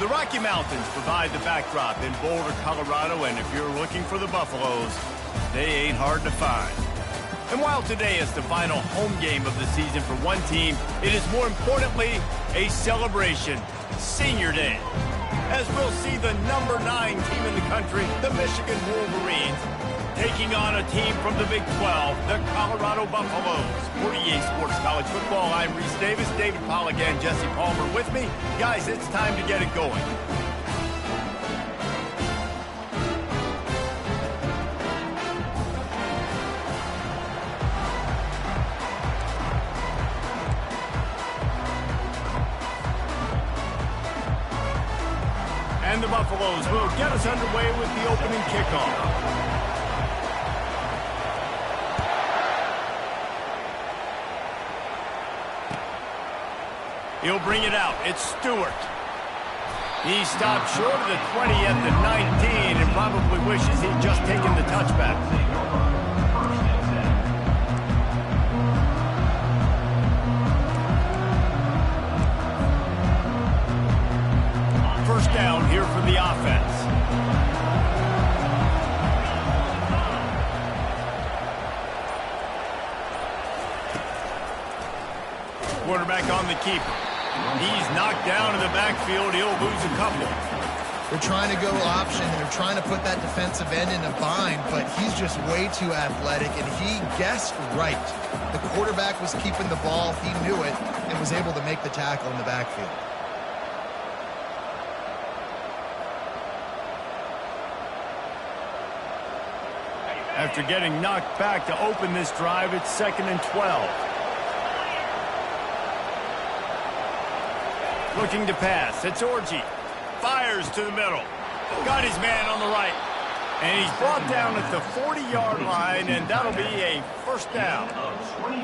The Rocky Mountains provide the backdrop in Boulder, Colorado, and if you're looking for the Buffaloes, they ain't hard to find. And while today is the final home game of the season for one team, it is more importantly a celebration, Senior Day, as we'll see the number 9 team in the country, the Michigan Wolverines, taking on a team from the Big 12, the Colorado Buffaloes. For EA Sports College Football, I'm Reese Davis, David Pollack, and Jesse Palmer with me. Guys, it's time to get it going. And the Buffaloes will get us underway with the opening kickoff. He'll bring it out. It's Stewart. He stopped short of the 20 at the 19 and probably wishes he'd just taken the touchback. First down here for the offense. Quarterback on the keeper. He's knocked down in the backfield. He'll lose a couple. They're trying to go option. They're trying to put that defensive end in a bind, but he's just way too athletic, and he guessed right. The quarterback was keeping the ball. He knew it and was able to make the tackle in the backfield. After getting knocked back to open this drive, it's 2nd and 12. Looking to pass. It's Orji. Fires to the middle. Got his man on the right. And he's brought down at the 40-yard line, and that'll be a first down.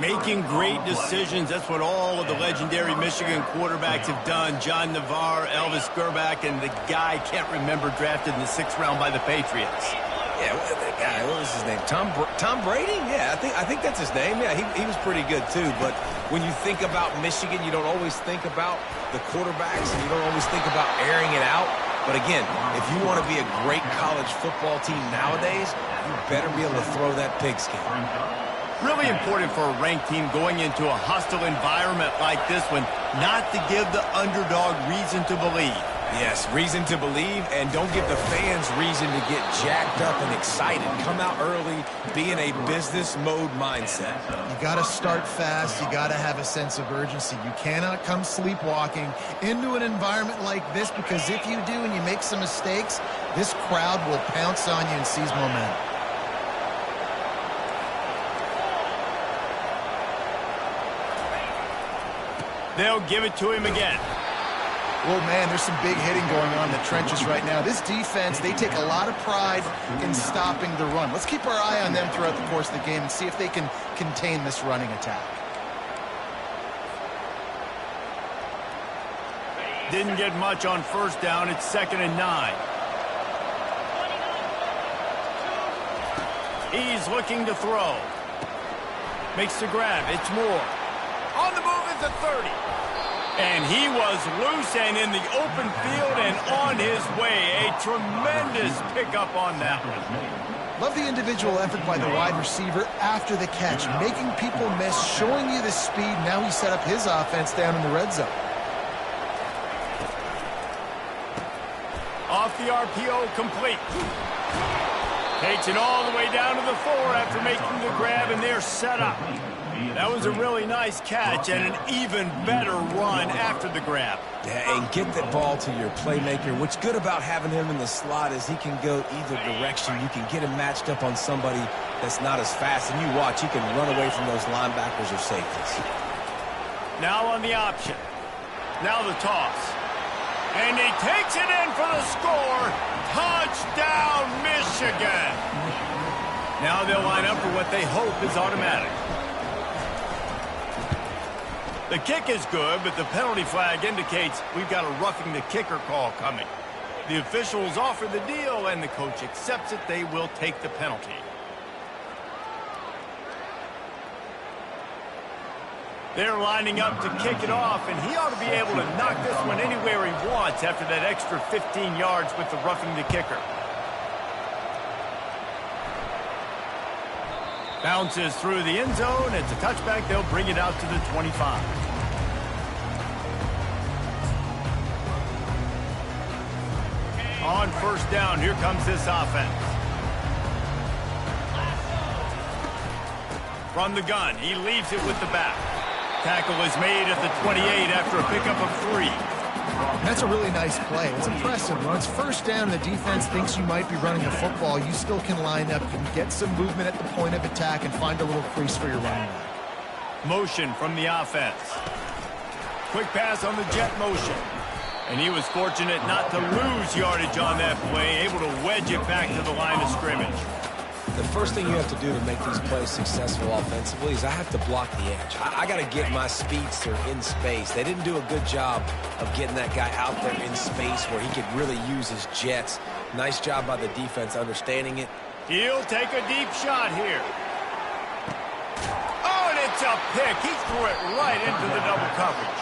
Making great decisions. That's what all of the legendary Michigan quarterbacks have done. John Navarre, Elvis Gerbach, and the guy I can't remember drafted in the 6th round by the Patriots. Yeah, that guy, what was his name? Tom Brady? Yeah, I think that's his name. Yeah, he was pretty good too. But when you think about Michigan, you don't always think about the quarterbacks, and you don't always think about airing it out. But again, if you want to be a great college football team nowadays, you better be able to throw that pigskin. Really important for a ranked team going into a hostile environment like this one, not to give the underdog reason to believe. Yes, reason to believe, and don't give the fans reason to get jacked up and excited. Come out early, be in a business mode mindset. You got to start fast. You got to have a sense of urgency. You cannot come sleepwalking into an environment like this, because if you do and you make some mistakes, this crowd will pounce on you and seize momentum. They'll give it to him again. Well, man, there's some big hitting going on in the trenches right now. This defense, they take a lot of pride in stopping the run. Let's keep our eye on them throughout the course of the game and see if they can contain this running attack. Didn't get much on first down. It's 2nd and 9. He's looking to throw. Makes the grab. It's Moore. On the move at the 30. And he was loose and in the open field and on his way. A tremendous pickup on that one. Love the individual effort by the wide receiver after the catch, making people miss, showing you the speed. Now he set up his offense down in the red zone. Off the RPO, complete. Takes it all the way down to the 4 after making the grab, and they're set up. That was a really nice catch and an even better run after the grab. Yeah, and get that ball to your playmaker. What's good about having him in the slot is he can go either direction. You can get him matched up on somebody that's not as fast, and you watch, he can run away from those linebackers or safeties. Now on the option. Now the toss. And he takes it in for the score. Touchdown, Michigan. Now they'll line up for what they hope is automatic. The kick is good, but the penalty flag indicates we've got a roughing the kicker call coming. The officials offer the deal, and the coach accepts it. They will take the penalty. They're lining up to kick it off, and he ought to be able to knock this one anywhere he wants after that extra 15 yards with the roughing the kicker. Bounces through the end zone. It's a touchback. They'll bring it out to the 25. On first down, here comes this offense. From the gun, he leaves it with the back. Tackle is made at the 28 after a pickup of 3. That's a really nice play. It's impressive. When it's first down and the defense thinks you might be running the football, you still can line up. You can get some movement at the point of attack and find a little crease for your running back. Motion from the offense. Quick pass on the jet motion. And he was fortunate not to lose yardage on that play, able to wedge it back to the line of scrimmage. The first thing you have to do to make these plays successful offensively is I have to block the edge. I got to get my speedster in space. They didn't do a good job of getting that guy out there in space where he could really use his jets. Nice job by the defense understanding it. He'll take a deep shot here. Oh, and it's a pick. He threw it right into the double coverage.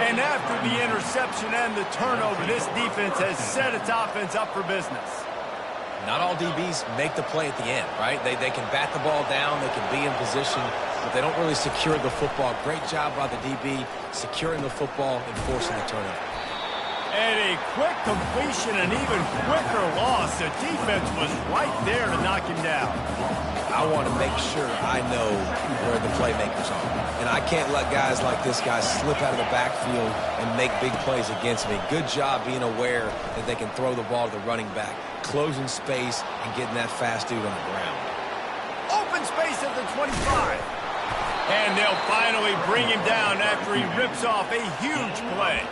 And after the interception and the turnover, this defense has set its offense up for business. Not all DBs make the play at the end, right? They can bat the ball down, they can be in position, but they don't really secure the football. Great job by the DB securing the football and forcing the turnover. And a quick completion, an even quicker loss. The defense was right there to knock him down. I want to make sure I know where the playmakers are. And I can't let guys like this guy slip out of the backfield and make big plays against me. Good job being aware that they can throw the ball to the running back, closing space and getting that fast dude on the ground. Open space at the 25. And they'll finally bring him down after he rips off a huge play.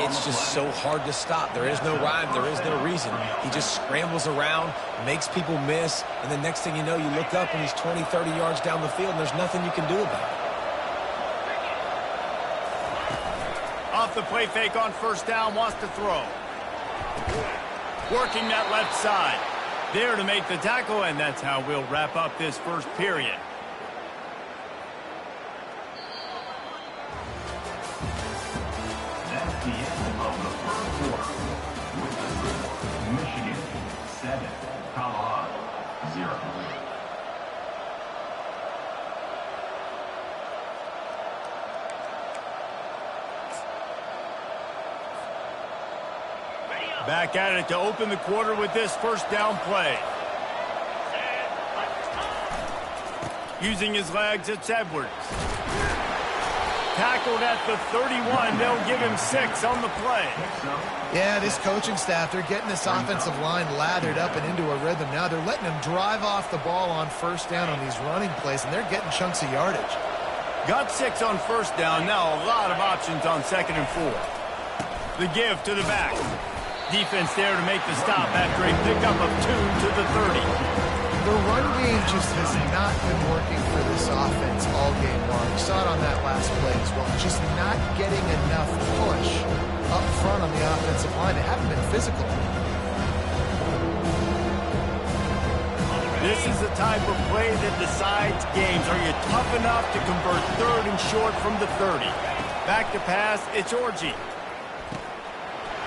It's just so hard to stop. There is no rhyme. There is no reason. He just scrambles around, makes people miss, and the next thing you know, you look up and he's 20, 30 yards down the field, and there's nothing you can do about it. Off the play fake on first down, wants to throw. Working that left side. There to make the tackle, and that's how we'll wrap up this first period. That's the end of the first quarter. With the score, Michigan 7, Colorado 0. Back at it to open the quarter with this first down play. Using his legs, it's Edwards. Tackled at the 31. They'll give him 6 on the play. Yeah, this coaching staff, they're getting this offensive line lathered up and into a rhythm. Now they're letting them drive off the ball on first down on these running plays, and they're getting chunks of yardage. Got 6 on first down. Now a lot of options on 2nd and 4. The give to the back. Defense there to make the stop after a pickup of 2 to the 30. The run game just has not been working for this offense all game long. You saw it on that last play as well. Just not getting enough push up front on the offensive line. They haven't been physical. This is the type of play that decides games. Are you tough enough to convert 3rd and short from the 30? Back to pass, it's Orji.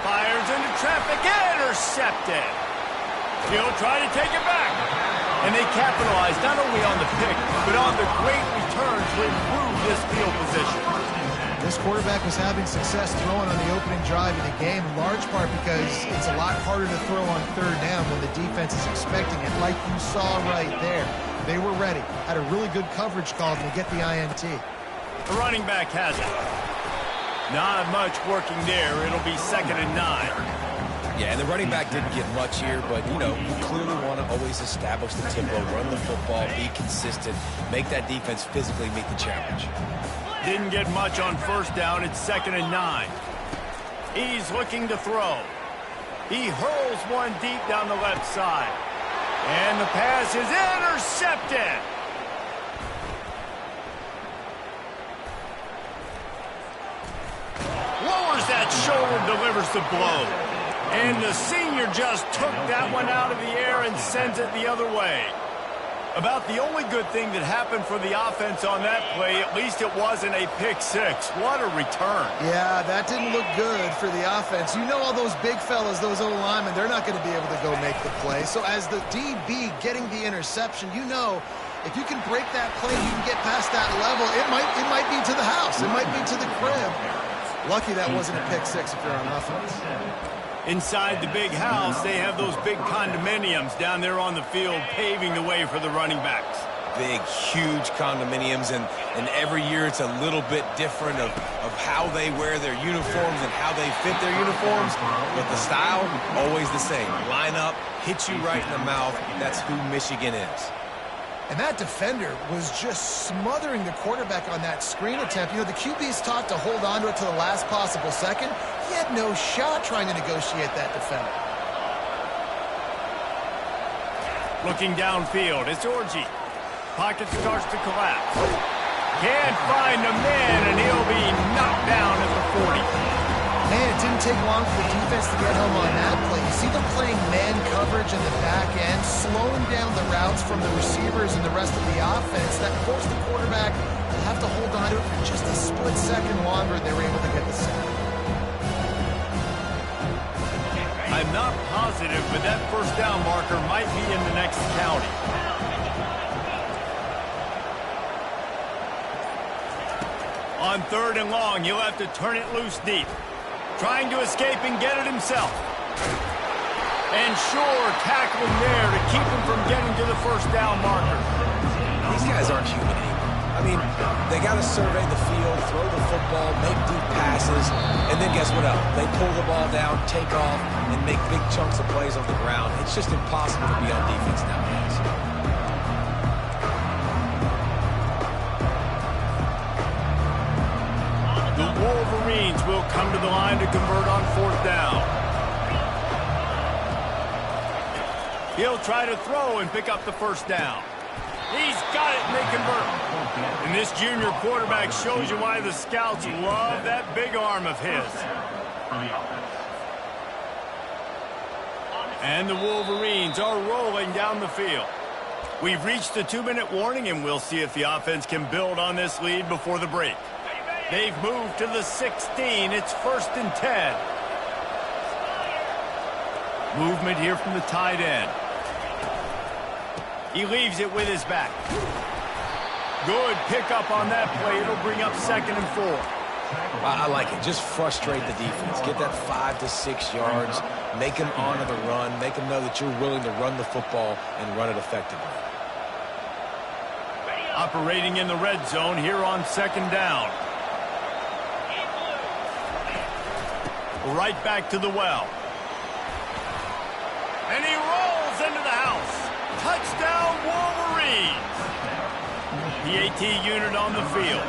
Fires into traffic, intercepted. He'll try to take it back. And they capitalize not only on the pick, but on the great return to improve this field position. This quarterback was having success throwing on the opening drive of the game, in large part because it's a lot harder to throw on 3rd down when the defense is expecting it, like you saw right there. They were ready, had a really good coverage call to get the INT. The running back has it. Not much working there. It'll be 2nd and 9. Yeah, and the running back didn't get much here, but, you know, you clearly want to always establish the tempo, run the football, be consistent, make that defense physically meet the challenge. Didn't get much on first down. It's 2nd and 9. He's looking to throw. He hurls one deep down the left side. And the pass is intercepted. Lowers that shoulder, delivers the blow. And the senior just took that one out of the air and sends it the other way. About the only good thing that happened for the offense on that play, at least it wasn't a pick six. What a return. Yeah, that didn't look good for the offense. You know all those big fellas, those O-linemen, they're not going to be able to go make the play. So as the DB getting the interception, you know if you can break that play, you can get past that level, it might be to the house. It might be to the crib. Lucky that wasn't a pick six if you're on offense. Inside the big house, they have those big condominiums down there on the field paving the way for the running backs. Big, huge condominiums, and every year it's a little bit different of how they wear their uniforms and how they fit their uniforms, but the style, always the same. Line up, hit you right in the mouth. That's who Michigan is. And that defender was just smothering the quarterback on that screen attempt. You know, the QB's taught to hold on to it to the last possible second. He had no shot trying to negotiate that defender. Looking downfield, it's Orji. Pocket starts to collapse. Can't find a man, and he'll be knocked down at the 40. Man, it didn't take long for the defense to get home on that play. You see them playing man coverage in the back end, slowing down the routes from the receivers and the rest of the offense. That forced the quarterback to have to hold on to it for just a split second longer, and they were able to get the sack. I'm not positive, but that first down marker might be in the next county. On 3rd and long, he'll have to turn it loose deep. Trying to escape and get it himself. And sure, tackle him there to keep him from getting to the first down marker. These guys aren't human anymore. I mean, they got to survey the field, throw the football, make deep passes, and then guess what else? They pull the ball down, take off, and make big chunks of plays on the ground. It's just impossible to be on defense nowadays. The Wolverines will come to the line to convert on 4th down. He'll try to throw and pick up the first down. He's got it, and they convert. And this junior quarterback shows you why the scouts love that big arm of his. And the Wolverines are rolling down the field. We've reached the 2-minute warning, and we'll see if the offense can build on this lead before the break. They've moved to the 16. It's 1st and 10. Movement here from the tight end. He leaves it with his back. Good pickup on that play. It'll bring up 2nd and 4. I like it. Just frustrate the defense. Get that 5 to 6 yards. Make them honor the run. Make them know that you're willing to run the football and run it effectively. Operating in the red zone here on 2nd down. Right back to the well. And he rolls into the house. Touchdown, Wolverines. The AT unit on the field.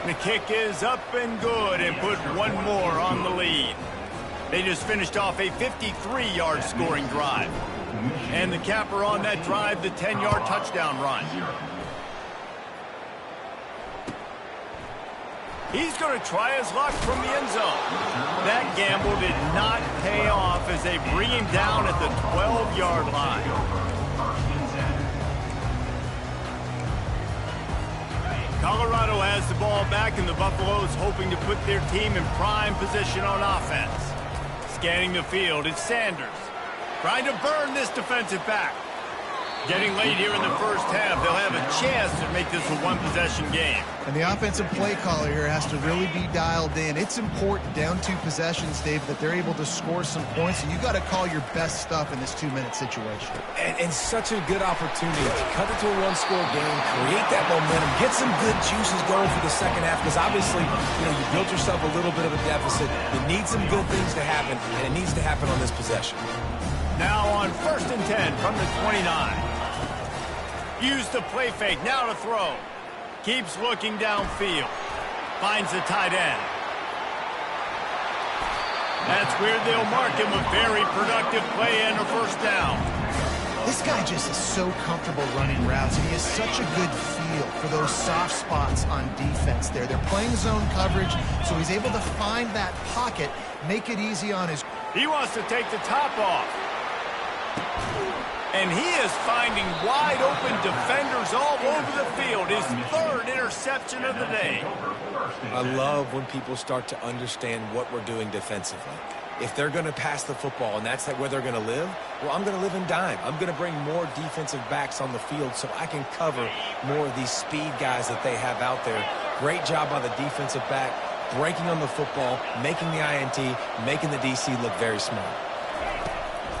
The kick is up and good and put one more on the lead. They just finished off a 53-yard scoring drive. And the capper on that drive, the 10-yard touchdown run. He's going to try his luck from the end zone. That gamble did not pay off as they bring him down at the 12-yard line. Colorado has the ball back, and the Buffaloes hoping to put their team in prime position on offense. Scanning the field, it's Sanders. Trying to burn this defensive back. Getting late here in the first half, they'll have a chance to make this a one-possession game. And the offensive play caller here has to really be dialed in. It's important down 2 possessions, Dave, that they're able to score some points. And you got to call your best stuff in this 2-minute situation. And such a good opportunity to cut it to a 1-score game, create that momentum, get some good juices going for the second half. Because obviously, you built yourself a little bit of a deficit. You need some good things to happen, and it needs to happen on this possession. Now on 1st and 10 from the 29. Use the play fake, now to throw. Keeps looking downfield. Finds the tight end. That's where they'll mark him a very productive play and a first down. This guy just is so comfortable running routes, and he has such a good feel for those soft spots on defense there. They're playing zone coverage, so he's able to find that pocket, make it easy on his... He wants to take the top off. And he is finding wide-open defenders all over the field. His third interception of the day. I love when people start to understand what we're doing defensively. If they're going to pass the football and that's where they're going to live, well, I'm going to live in dime. I'm going to bring more defensive backs on the field so I can cover more of these speed guys that they have out there. Great job by the defensive back, breaking on the football, making the INT, making the DC look very smart.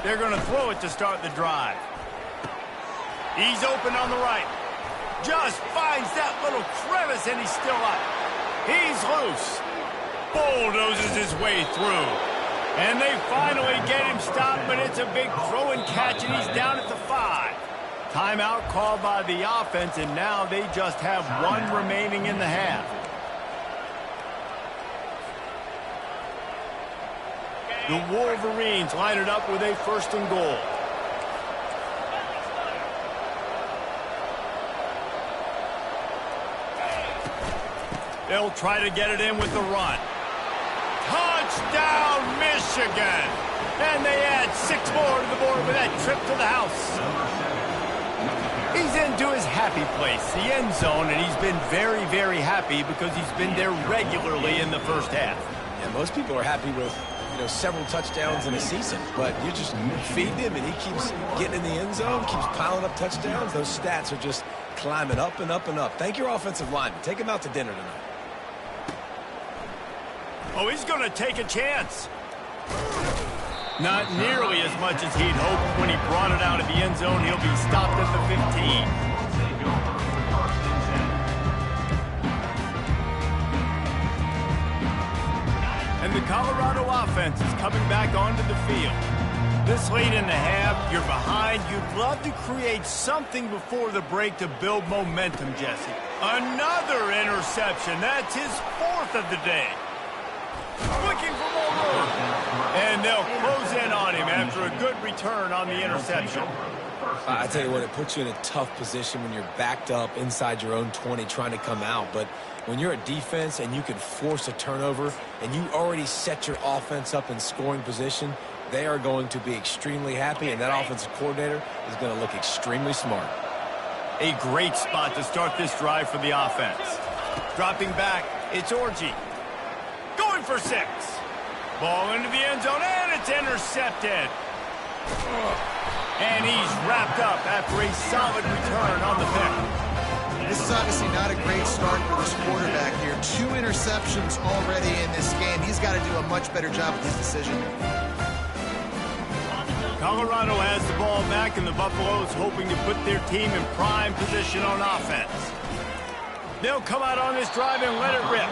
They're going to throw it to start the drive. He's open on the right. Just finds that little crevice, and he's still up. He's loose. Bulldozes his way through. And they finally get him stopped, but it's a big throw and catch, and he's down at the 5. Timeout called by the offense, and now they just have one remaining in the half. The Wolverines line it up with a 1st and goal. They'll try to get it in with the run. Touchdown, Michigan! And they add 6 more to the board with that trip to the house. He's into his happy place, the end zone, and he's been very, very happy because he's been there regularly in the first half. Yeah, most people are happy with, several touchdowns in a season, but you just feed him and he keeps getting in the end zone, keeps piling up touchdowns. Those stats are just climbing up and up and up. Thank your offensive lineman. Take him out to dinner tonight. Oh, he's going to take a chance. Not nearly as much as he'd hoped when he brought it out of the end zone. He'll be stopped at the 15. And the Colorado offense is coming back onto the field. This late in the half, you're behind. You'd love to create something before the break to build momentum, Jesse. Another interception. That's his 4th of the day. Looking for more room. And they'll close in on him after a good return on the interception. I tell you what, it puts you in a tough position when you're backed up inside your own 20 trying to come out. But when you're a defense and you can force a turnover and you already set your offense up in scoring position, they are going to be extremely happy, and that offensive coordinator is going to look extremely smart. A great spot to start this drive for the offense. Dropping back, it's Orji. Going for 6. Ball into the end zone, and it's intercepted. And he's wrapped up after a solid return on the pick. This is obviously not a great start for this quarterback here. 2 interceptions already in this game. He's got to do a much better job with his decision. Colorado has the ball back, and the Buffaloes hoping to put their team in prime position on offense. They'll come out on this drive and let it rip.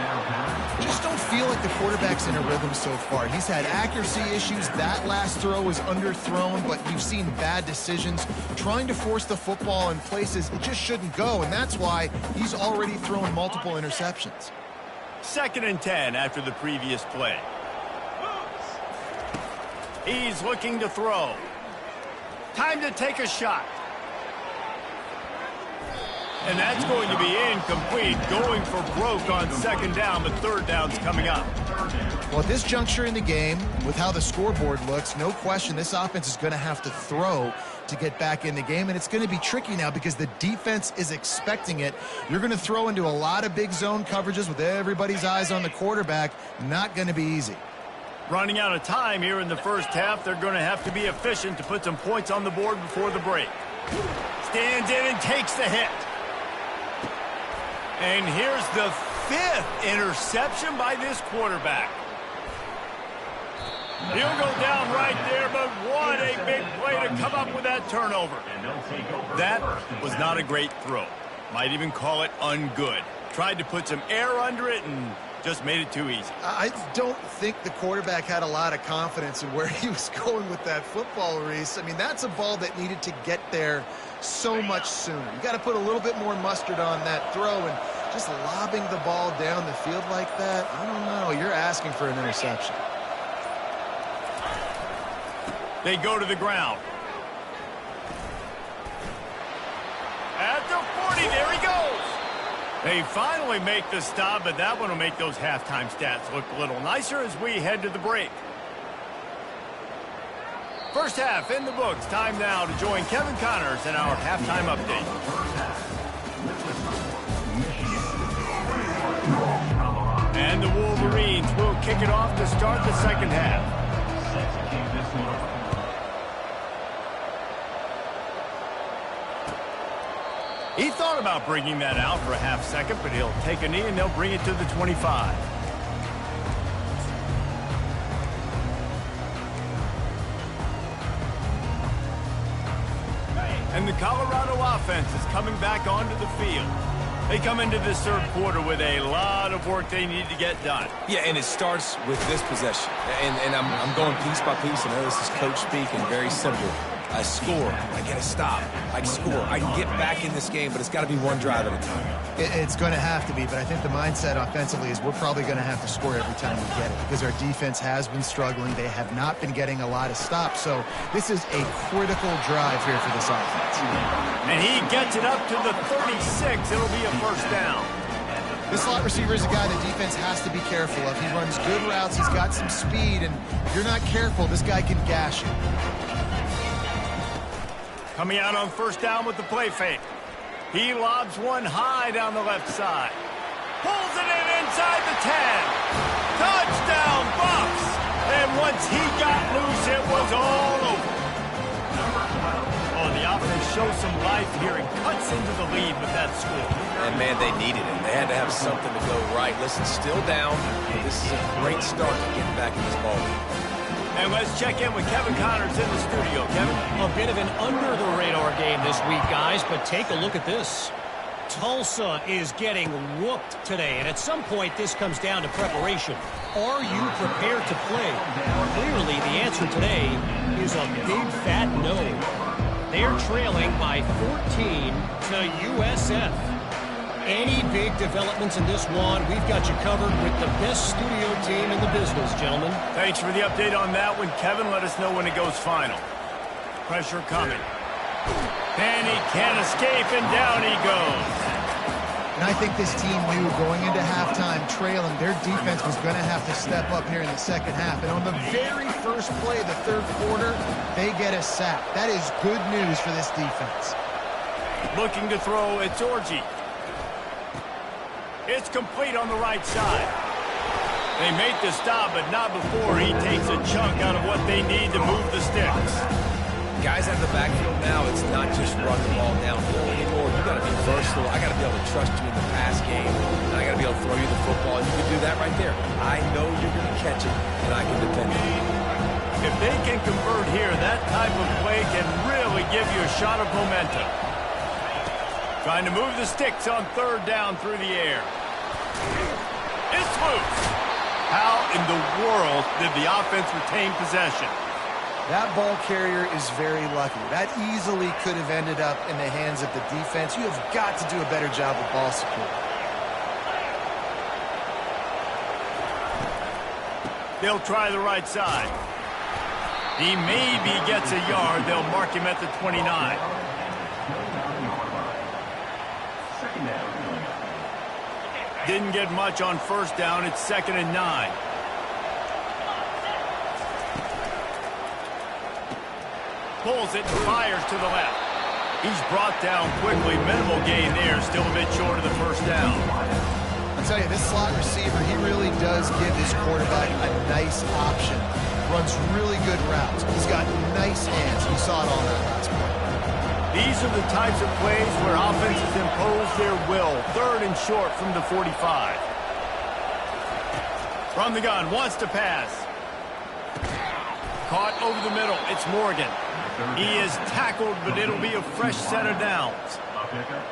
Just don't feel like the quarterback's in a rhythm so far. He's had accuracy issues. That last throw was underthrown, but you've seen bad decisions. Trying to force the football in places it just shouldn't go, and that's why he's already thrown multiple interceptions. 2nd and 10 after the previous play. He's looking to throw. Time to take a shot. And that's going to be incomplete, going for broke on 2nd down, but 3rd down's coming up. Well, at this juncture in the game, with how the scoreboard looks, no question this offense is going to have to throw to get back in the game, and it's going to be tricky now because the defense is expecting it. You're going to throw into a lot of big zone coverages with everybody's eyes on the quarterback. Not going to be easy. Running out of time here in the first half, they're going to have to be efficient to put some points on the board before the break. Stands in and takes the hit. And here's the 5th interception by this quarterback. He'll go down right there, but what a big play to come up with that turnover. That was not a great throw. Might even call it ungood. Tried to put some air under it and just made it too easy. I don't think the quarterback had a lot of confidence in where he was going with that football, Reese. I mean, that's a ball that needed to get there so much sooner. You got to put a little bit more mustard on that throw, and just lobbing the ball down the field like that, I don't know. You're asking for an interception. They go to the ground. At the 40, there he goes. They finally make the stop, but that one will make those halftime stats look a little nicer as we head to the break. First half in the books. Time now to join Kevin Connors in our halftime update. And the Wolverines will kick it off to start the second half. He thought about bringing that out for a half second, but he'll take a knee and they'll bring it to the 25. And the Colorado offense is coming back onto the field. They come into this third quarter with a lot of work they need to get done. Yeah, and it starts with this possession. And I'm going piece by piece. I know this is coach speak and very simple. I score. I get a stop. I score. I can get back in this game, but it's got to be one drive at a time. It's going to have to be, but I think the mindset offensively is we're probably going to have to score every time we get it because our defense has been struggling. They have not been getting a lot of stops, so this is a critical drive here for this offense. And he gets it up to the 36. It'll be a first down. This slot receiver is a guy the defense has to be careful of. He runs good routes. He's got some speed, and if you're not careful, this guy can gash you. Coming out on first down with the play fake. He lobs one high down the left side. Pulls it in inside the 10. Touchdown, Bucs! And once he got loose, it was all over. Oh, the offense shows some life here and cuts into the lead with that score. And, man, they needed it. They had to have something to go right. Listen, still down. This is a great start to getting back in this ball game. And let's check in with Kevin Connors in the studio. Kevin? A bit of an under-the-radar game this week, guys, but take a look at this. Tulsa is getting whooped today, and at some point this comes down to preparation. Are you prepared to play? Clearly, the answer today is a big fat no. They're trailing by 14 to USF. Any big developments in this one, we've got you covered with the best studio team in the business, gentlemen. Thanks for the update on that one, Kevin. Let us know when it goes final. Pressure coming. And he can't escape, and down he goes. And I think this team knew going into halftime trailing, their defense was going to have to step up here in the second half. And on the very first play of the third quarter, they get a sack. That is good news for this defense. Looking to throw, it's Orji. It's complete on the right side. They make the stop, but not before he takes a chunk out of what they need to move the sticks. Guys out of the backfield now, it's not just run the ball downhill anymore. You got to be versatile. I got to be able to trust you in the pass game, and I got to be able to throw you the football. You can do that right there. I know you're going to catch it, and I can depend on you. If they can convert here, that type of play can really give you a shot of momentum. Trying to move the sticks on third down through the air. It's loose. How in the world did the offense retain possession? That ball carrier is very lucky. That easily could have ended up in the hands of the defense. You have got to do a better job with ball support. They'll try the right side. He maybe gets a yard. They'll mark him at the 29. Didn't get much on first down. It's 2nd and 9. Pulls it and fires to the left. He's brought down quickly. Minimal gain there. Still a bit short of the first down. I'll tell you, this slot receiver, he really does give his quarterback a nice option. Runs really good routes. He's got nice hands. We saw it on that last play. These are the types of plays where offenses impose their will. 3rd and short from the 45. From the gun, wants to pass. Caught over the middle. It's Morgan. He is tackled, but it'll be a fresh set of downs.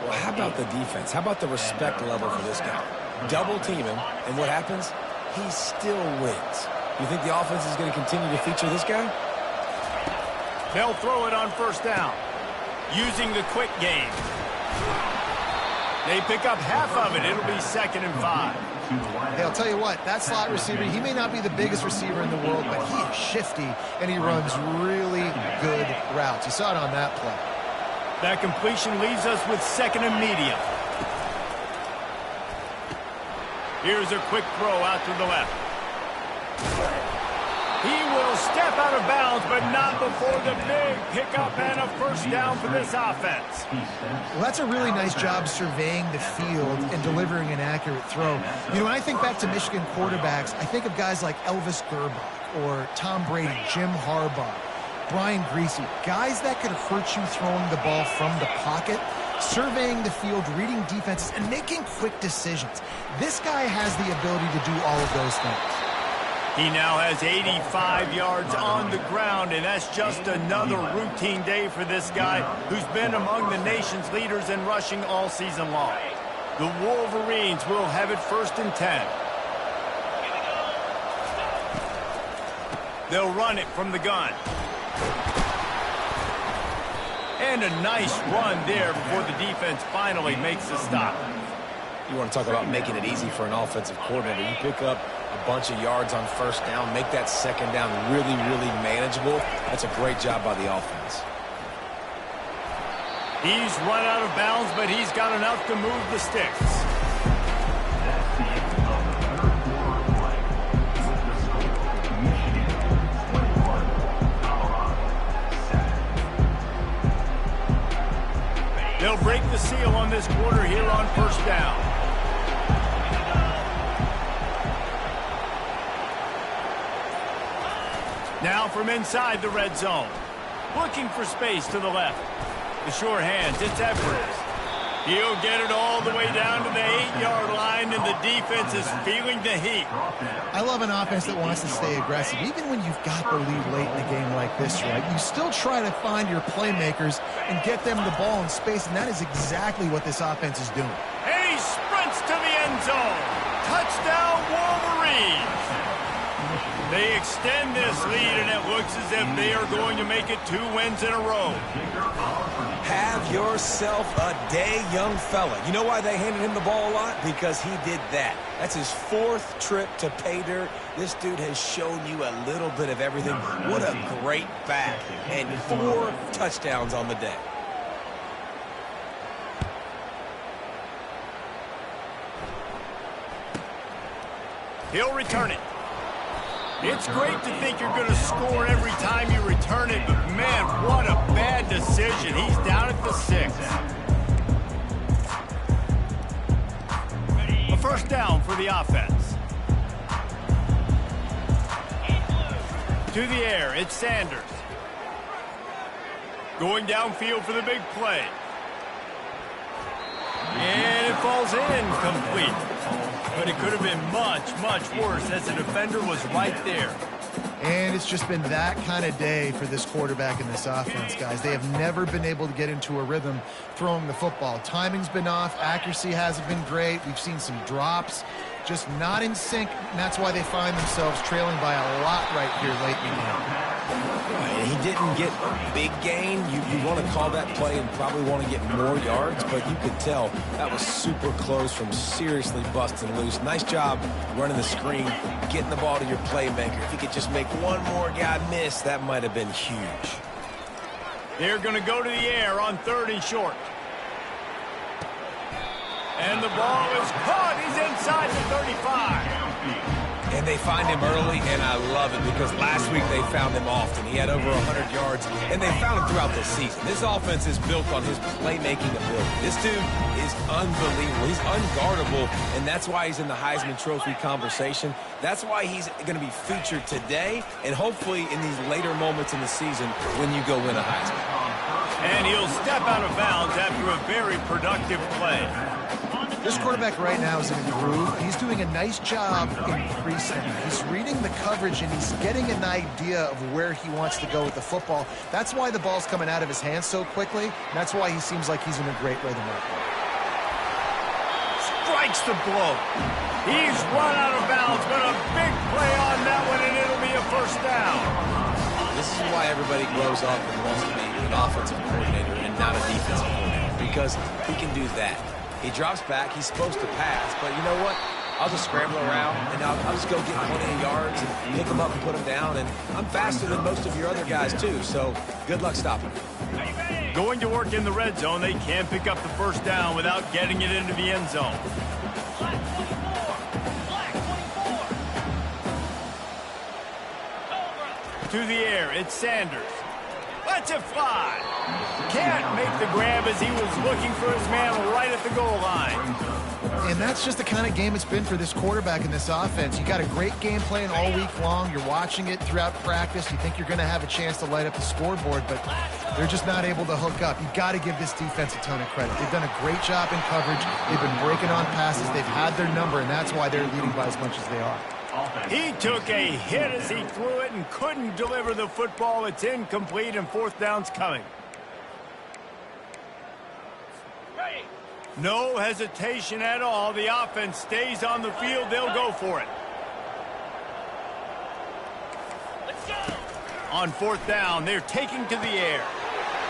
Well, how about the defense? How about the respect level for this guy? Double team him, and what happens? He still wins. You think the offense is going to continue to feature this guy? They'll throw it on first down. Using the quick game. They pick up half of it. It'll be 2nd and 5. Hey, I'll tell you what, that slot receiver, he may not be the biggest receiver in the world, but he is shifty, and he runs really good routes. You saw it on that play. That completion leaves us with 2nd and medium. Here's a quick throw out to the left. He will step out of bounds, but not before the big pickup and a first down for this offense. Well, that's a really nice job surveying the field and delivering an accurate throw. You know, when I think back to Michigan quarterbacks, I think of guys like Elvis Gerbach or Tom Brady, Jim Harbaugh, Brian Griese, guys that could hurt you throwing the ball from the pocket, surveying the field, reading defenses, and making quick decisions. This guy has the ability to do all of those things. He now has 85 yards on the ground, and that's just another routine day for this guy who's been among the nation's leaders in rushing all season long. The Wolverines will have it 1st and 10. They'll run it from the gun. And a nice run there before the defense finally makes a stop. You want to talk about making it easy for an offensive coordinator. You pick up a bunch of yards on 1st down, make that 2nd down really, really manageable. That's a great job by the offense. He's run out of bounds, but he's got enough to move the sticks. That's the end of the third quarter play. With the score, Michigan 21, Colorado 7. They'll break the seal on this quarter here on 1st down. Now from inside the red zone. Looking for space to the left. The sure hands, it's Edwards. He'll get it all the way down to the 8-yard line, and the defense is feeling the heat. I love an offense that wants to stay aggressive. Even when you've got the lead late in a game like this, right, you still try to find your playmakers and get them the ball in space, and that is exactly what this offense is doing. And he sprints to the end zone. Touchdown, Wolverines. They extend this lead, and it looks as if they are going to make it 2 wins in a row. Have yourself a day, young fella. You know why they handed him the ball a lot? Because he did that. That's his 4th trip to pay dirt. This dude has shown you a little bit of everything. What a great back. And 4 touchdowns on the day. He'll return it. It's great to think you're going to score every time you return it, but man, what a bad decision. He's down at the 6. A 1st down for the offense. To the air, it's Sanders. Going downfield for the big play. And it falls incomplete. But it could have been much, much worse as the defender was right there. And it's just been that kind of day for this quarterback and this offense, guys. They have never been able to get into a rhythm throwing the football. Timing's been off. Accuracy hasn't been great. We've seen some drops. Just not in sync, and that's why they find themselves trailing by a lot right here late in the game. Right, he didn't get a big gain. You want to call that play and probably want to get more yards, but you could tell that was super close from seriously busting loose. Nice job running the screen, getting the ball to your playmaker. If he could just make one more guy miss, that might have been huge. They're going to go to the air on 3rd and short. And the ball is caught. He's inside the 35. And they find him early, and I love it because last week they found him often. He had over 100 yards, and they found him throughout the season. This offense is built on his playmaking ability. This dude is unbelievable. He's unguardable, and that's why he's in the Heisman Trophy conversation. That's why he's going to be featured today and hopefully in these later moments in the season when you go win a Heisman. And he'll step out of bounds after a very productive play. This quarterback right now is in a groove. He's doing a nice job increasing. He's reading the coverage, and he's getting an idea of where he wants to go with the football. That's why the ball's coming out of his hands so quickly. And that's why he seems like he's in a great rhythm right now. Strikes the blow. He's run out of bounds, but a big play on that one, and it'll be a 1st down. This is why everybody grows up and wants to be an offensive coordinator and not a defensive coordinator, because he can do that. He drops back. He's supposed to pass, but you know what? I'll just scramble around, and I'll just go get plenty of yards and pick them up and put them down, and I'm faster than most of your other guys, too, so good luck stopping me. Going to work in the red zone, they can't pick up the 1st down without getting it into the end zone. through the air. It's Sanders. Lets it fly. Can't make the grab as he was looking for his man right at the goal line. And that's just the kind of game it's been for this quarterback in this offense. You got a great game plan all week long. You're watching it throughout practice. You think you're going to have a chance to light up the scoreboard, but they're just not able to hook up. You got to give this defense a ton of credit. They've done a great job in coverage. They've been breaking on passes. They've had their number, and that's why they're leading by as much as they are. He took a hit as he threw it and couldn't deliver the football. It's incomplete, and fourth down's coming. No hesitation at all. The offense stays on the field. They'll go for it. Let's go. On fourth down, they're taking to the air.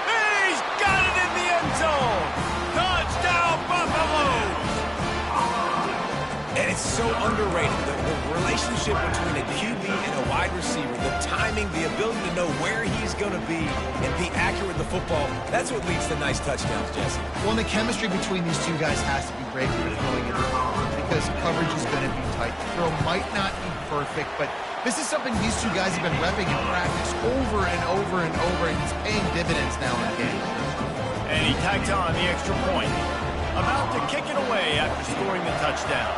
He's got it in the end zone. Touchdown, Buffaloes. And it's so underrated, the relationship between a QB and a wide receiver, the timing, the ability to know where he's going to be and be accurate with the football, that's what leads to nice touchdowns, Jesse. Well, and the chemistry between these two guys has to be great when you're throwing it because coverage is going to be tight. The throw might not be perfect, but this is something these two guys have been repping in practice over and over and over, and it's paying dividends now in the game. And he tacks on the extra point. About to kick it away after scoring the touchdown.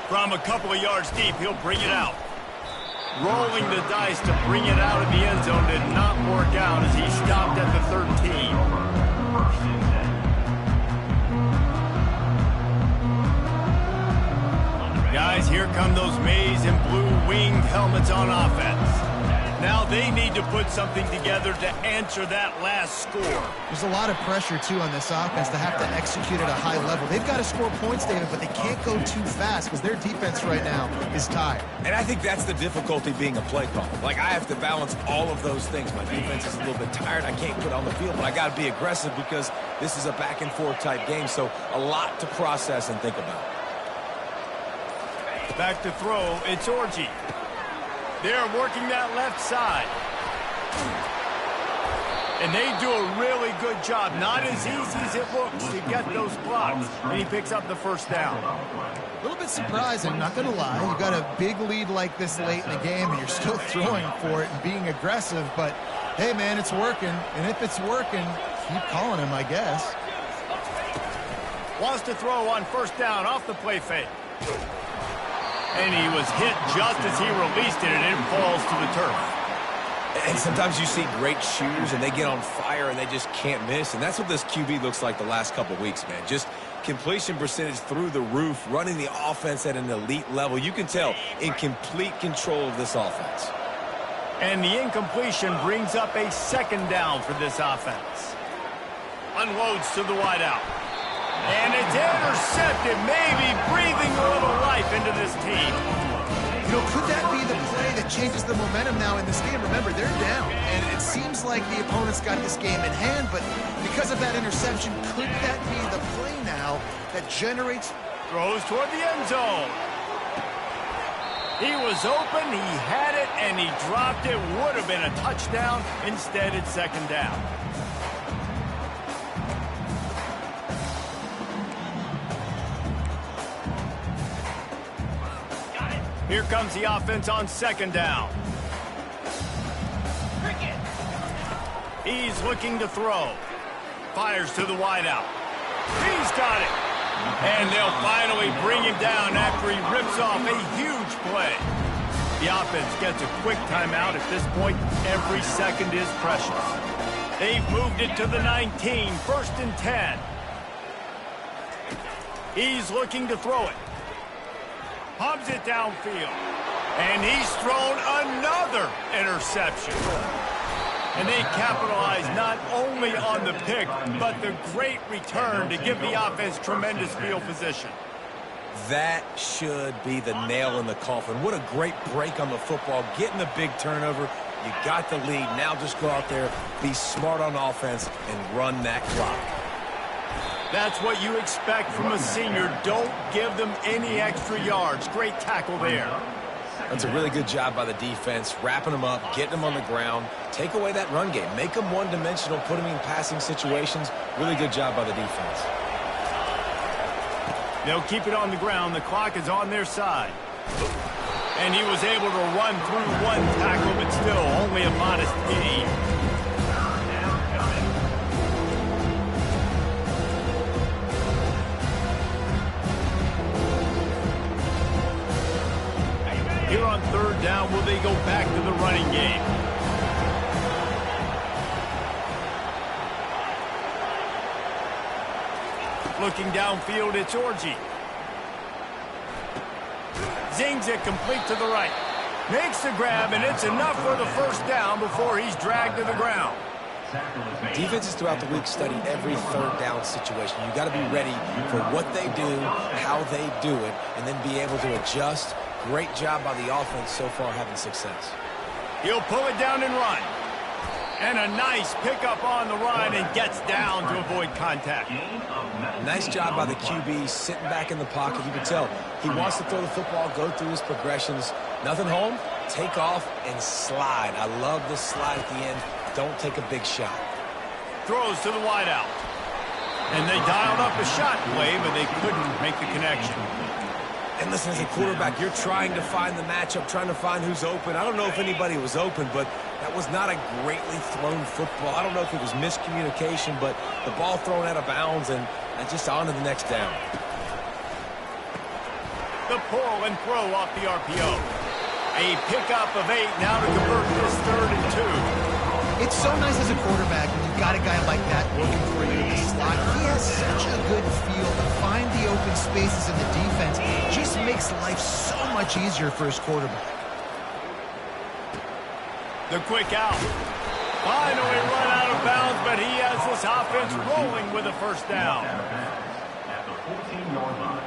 From a couple of yards deep, he'll bring it out. Rolling the dice to bring it out of the end zone did not work out as he stopped at the 13. Guys, here come those maize and blue winged helmets on offense. Now they need to put something together to answer that last score. There's a lot of pressure, too, on this offense to have to execute at a high level. They've got to score points, David, but they can't go too fast because their defense right now is tired. And I think that's the difficulty being a play caller. Like, I have to balance all of those things. My defense is a little bit tired. I can't put on the field, but I got to be aggressive because this is a back-and-forth type game, so a lot to process and think about. Back to throw, it's Orji. They're working that left side. And they do a really good job. Not as easy as it looks to get those blocks. And he picks up the first down. A little bit surprising, not going to lie. You got a big lead like this late in the game, and you're still throwing for it and being aggressive. But, hey, man, it's working. And if it's working, keep calling him, I guess. Wants to throw on first down off the play fake. And he was hit just as he released it, and it falls to the turf. And sometimes you see great shooters, and they get on fire, and they just can't miss. And that's what this QB looks like the last couple of weeks, man. Just completion percentage through the roof, running the offense at an elite level. You can tell in complete control of this offense. And the incompletion brings up a second down for this offense. Unloads to the wideout. And it's intercepted, maybe breathing a little life into this team. You know, could that be the play that changes the momentum now in this game? Remember, they're down, and it seems like the opponent's got this game in hand, but because of that interception, could that be the play now that generates... Throws toward the end zone. He was open, he had it, and he dropped it. Would have been a touchdown. Instead, it's second down. Here comes the offense on second down. He's looking to throw. Fires to the wideout. He's got it. And they'll finally bring him down after he rips off a huge play. The offense gets a quick timeout. At this point, every second is precious. They've moved it to the 19, first and 10. He's looking to throw it. Pumps it downfield. And he's thrown another interception. And they capitalize not only on the pick, but the great return to give the offense tremendous field position. That should be the nail in the coffin. What a great break on the football. Getting the big turnover. You got the lead. Now just go out there, be smart on offense, and run that clock. That's what you expect from a senior. Don't give them any extra yards. Great tackle there. That's a really good job by the defense, wrapping them up, getting them on the ground. Take away that run game. Make them one-dimensional, put them in passing situations. Really good job by the defense. They'll keep it on the ground. The clock is on their side. And he was able to run through one tackle, but still only a modest gain. Here on third down, will they go back to the running game? Looking downfield, it's Orji. Zings it complete to the right. Makes the grab, and it's enough for the first down before he's dragged to the ground. Defenses throughout the week study every third down situation. You got to be ready for what they do, how they do it, and then be able to adjust. Great job by the offense so far having success. He'll pull it down and run. And a nice pickup on the run and gets down to avoid contact. Nice job by the QB sitting back in the pocket. You can tell he wants to throw the football, go through his progressions. Nothing home, take off and slide. I love this slide at the end. Don't take a big shot. Throws to the wideout. And they dialed up a shot play, but they couldn't make the connection. And listen, as a quarterback, you're trying to find the matchup, trying to find who's open. I don't know if anybody was open, but that was not a greatly thrown football. I don't know if it was miscommunication, but the ball thrown out of bounds and just on to the next down. The pull and throw off the RPO. A pickup of 8 now to convert this 3rd and 2. It's so nice as a quarterback when you've got a guy like that working for you in the slot. He has such a good feel to find the open spaces in the defense. Just makes life so much easier for his quarterback. The quick out. Finally run out of bounds, but he has this offense rolling with a first down. At the 14-yard line.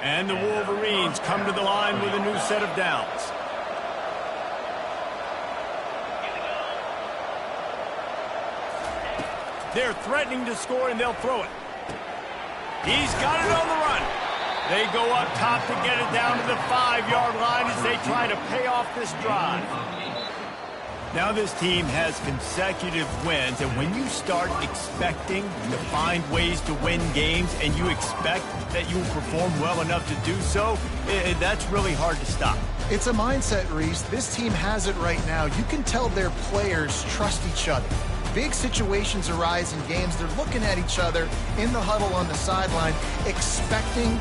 And the Wolverines come to the line with a new set of downs. They're threatening to score, and they'll throw it. He's got it on the run. They go up top to get it down to the 5-yard line as they try to pay off this drive. Now this team has consecutive wins, and when you start expecting to find ways to win games and you expect that you will perform well enough to do so, that's really hard to stop. It's a mindset, Reese. This team has it right now. You can tell their players trust each other. Big situations arise in games. They're looking at each other in the huddle on the sideline, expecting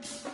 Michigan.